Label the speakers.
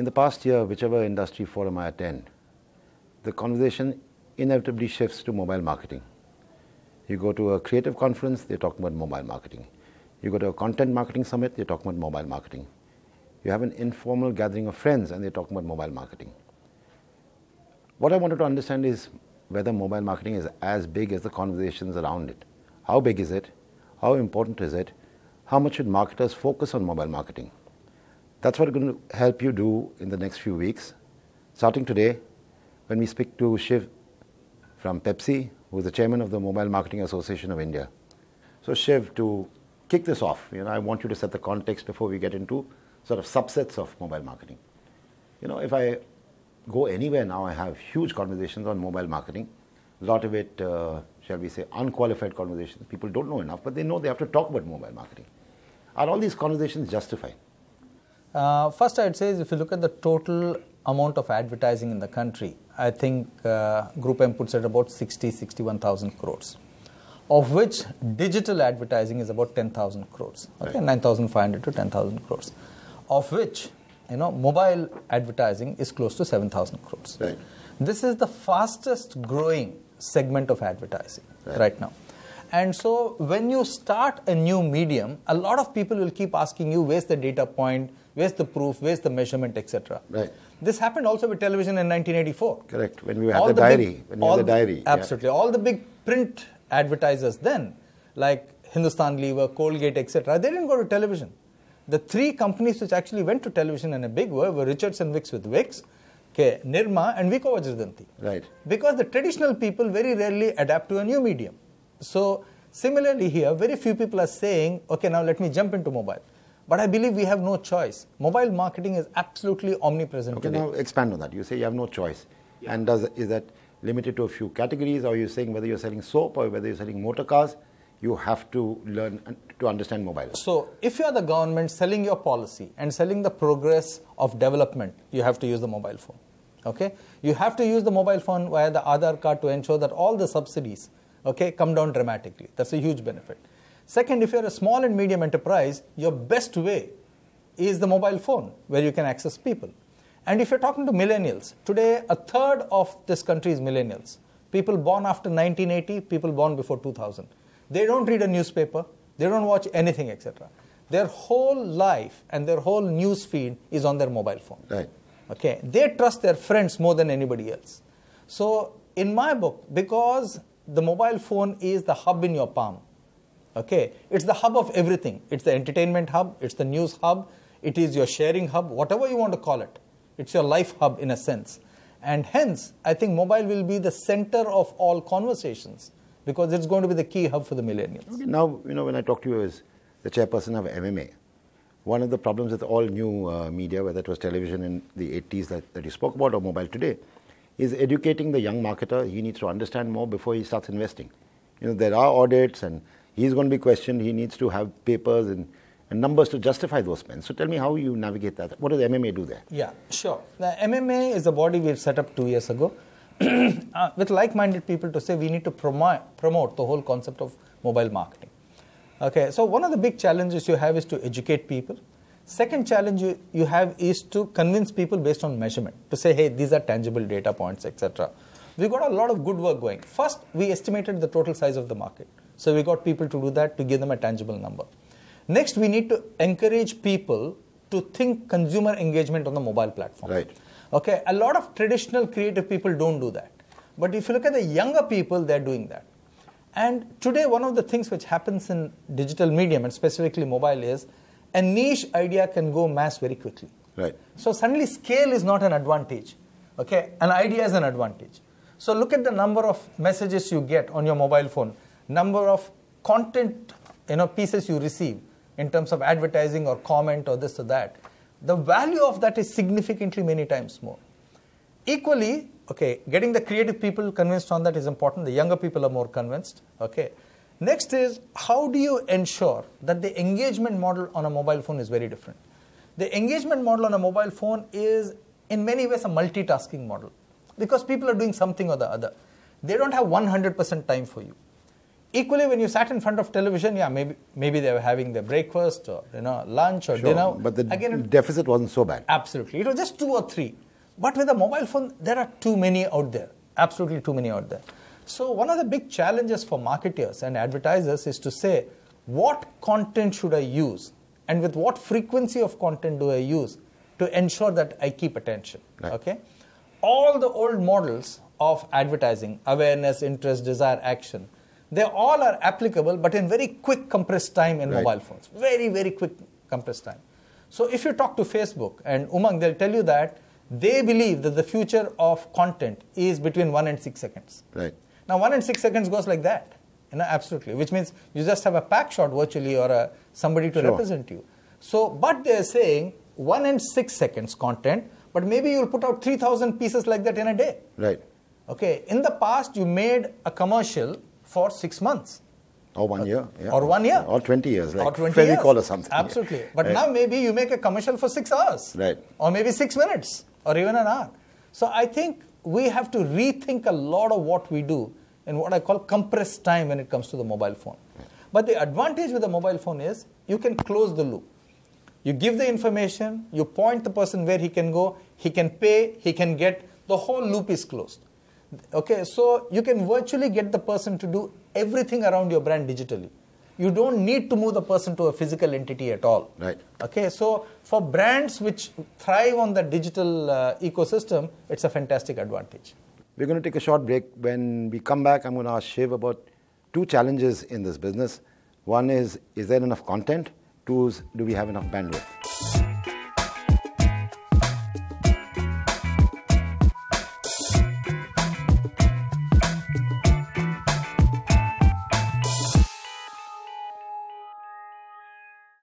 Speaker 1: the past year, whichever industry forum I attend, the conversation inevitably shifts to mobile marketing. You go to a creative conference, they're talking about mobile marketing. You go to a content marketing summit, they're talking about mobile marketing. You have an informal gathering of friends and they're talking about mobile marketing. What I wanted to understand is whether mobile marketing is as big as the conversations around it. How big is it? How important is it? How much should marketers focus on mobile marketing? That's what we're going to help you do in the next few weeks. Starting today, when we speak to Shiv from Pepsi, who is the chairman of the Mobile Marketing Association of India. So Shiv, to kick this off, I want you to set the context before we get into sort of subsets of mobile marketing. If I go anywhere now, I have huge conversations on mobile marketing. A lot of it, shall we say, unqualified conversations. People don't know enough, but they know they have to talk about mobile marketing. Are all these conversations justified?
Speaker 2: First, I'd say is if you look at the total amount of advertising in the country, I think Group M puts it about 61,000 crores, of which digital advertising is about 10,000 crores, okay, right. 9,500 to 10,000 crores, of which mobile advertising is close to 7,000 crores.
Speaker 1: Right.
Speaker 2: This is the fastest growing segment of advertising right now. And so when you start a new medium, a lot of people will keep asking you, where's the data point, where's the proof, where's the measurement, etc.
Speaker 1: Right.
Speaker 2: This happened also with television in 1984.
Speaker 1: Correct, when we had the diary.
Speaker 2: Absolutely. All the big print advertisers then, like Hindustan Lever, Colgate, etc., they didn't go to television. The three companies which actually went to television in a big way were Richards and Vicks with Vicks, okay, Nirma and Vico Vajradanti.
Speaker 1: Right.
Speaker 2: Because the traditional people very rarely adapt to a new medium. So similarly here, very few people are saying, okay, now let me jump into mobile. But I believe we have no choice. Mobile marketing is absolutely omnipresent today.
Speaker 1: Now expand on that. You say you have no choice. Yeah. And is that limited to a few categories, or are you saying whether you're selling soap or whether you're selling motor cars, you have to learn to understand mobile?
Speaker 2: So if you are the government selling your policy and selling the progress of development, you have to use the mobile phone. Okay? You have to use the mobile phone via the Aadhaar card to ensure that all the subsidies, okay, come down dramatically. That's a huge benefit. Second, if you're a small and medium enterprise, your best way is the mobile phone, where you can access people. And if you're talking to millennials, today a third of this country is millennials. People born after 1980, people born before 2000. They don't read a newspaper, they don't watch anything, etc. Their whole life and their whole news feed is on their mobile phone.
Speaker 1: Right.
Speaker 2: Okay. They trust their friends more than anybody else. So in my book, because the mobile phone is the hub in your palm, okay, it's the hub of everything. It's the entertainment hub, it's the news hub, it is your sharing hub, whatever you want to call it. It's your life hub in a sense. And hence, I think mobile will be the center of all conversations, because it's going to be the key hub for the millennials.
Speaker 1: Okay, now, when I talk to you as the chairperson of MMA, one of the problems with all new media, whether it was television in the 80s that you spoke about or mobile today, is educating the young marketer. He needs to understand more before he starts investing. There are audits and he's going to be questioned. He needs to have papers and numbers to justify those spends. So tell me how you navigate that. What does MMA do there?
Speaker 2: Yeah, sure. The MMA is a body we've set up 2 years ago with like-minded people to say we need to promote the whole concept of mobile marketing. Okay, so one of the big challenges you have is to educate people. Second challenge you have is to convince people based on measurement, to say, hey, these are tangible data points, etc. We got a lot of good work going. First, we estimated the total size of the market. So we got people to do that, to give them a tangible number. Next, we need to encourage people to think consumer engagement on the mobile platform.
Speaker 1: Right.
Speaker 2: Okay, a lot of traditional creative people don't do that. But if you look at the younger people, they're doing that. And today, one of the things which happens in digital medium, and specifically mobile, is a niche idea can go mass very quickly.
Speaker 1: Right.
Speaker 2: So suddenly scale is not an advantage. Okay, an idea is an advantage. So look at the number of messages you get on your mobile phone, number of content pieces you receive in terms of advertising or comment or this or that. The value of that is significantly many times more. Equally, okay, getting the creative people convinced on that is important. The younger people are more convinced. Okay. Next is, how do you ensure that the engagement model on a mobile phone is very different? The engagement model on a mobile phone is in many ways a multitasking model, because people are doing something or the other. They don't have 100% time for you. Equally, when you sat in front of television, yeah, maybe they were having their breakfast or lunch or dinner.
Speaker 1: But the deficit wasn't so bad.
Speaker 2: Absolutely. It was just 2 or 3. But with a mobile phone, there are too many out there. Absolutely too many out there. So one of the big challenges for marketers and advertisers is to say, what content should I use? And with what frequency of content do I use to ensure that I keep attention?
Speaker 1: Right.
Speaker 2: Okay? All the old models of advertising, awareness, interest, desire, action, they all are applicable, but in very quick compressed time in mobile phones. Very, very quick compressed time. So if you talk to Facebook and Umang, they'll tell you that they believe that the future of content is between 1 and 6 seconds.
Speaker 1: Right.
Speaker 2: Now 1 and 6 seconds goes like that. Absolutely. Which means you just have a pack shot virtually or somebody to represent you. So, but they're saying 1 and 6 seconds content, but maybe you'll put out 3,000 pieces like that in a day.
Speaker 1: Right.
Speaker 2: Okay. In the past, you made a commercial for 6 months.
Speaker 1: Or 1 year. Yeah.
Speaker 2: Or 1 year.
Speaker 1: Or 20 years. Like
Speaker 2: or 20
Speaker 1: Fevicol
Speaker 2: years.
Speaker 1: or something.
Speaker 2: Absolutely. But now maybe you make a commercial for 6 hours.
Speaker 1: Right.
Speaker 2: Or maybe 6 minutes. Or even an hour. So I think we have to rethink a lot of what we do in what I call compressed time when it comes to the mobile phone. But the advantage with the mobile phone is you can close the loop. You give the information, you point the person where he can go, he can pay, he can get, the whole loop is closed. Okay, so you can virtually get the person to do everything around your brand digitally. You don't need to move the person to a physical entity at all.
Speaker 1: Right.
Speaker 2: Okay, so for brands which thrive on the digital ecosystem, it's a fantastic advantage.
Speaker 1: We're going to take a short break. When we come back, I'm going to ask Shiv about 2 challenges in this business. One is there enough content? 2 is, do we have enough bandwidth?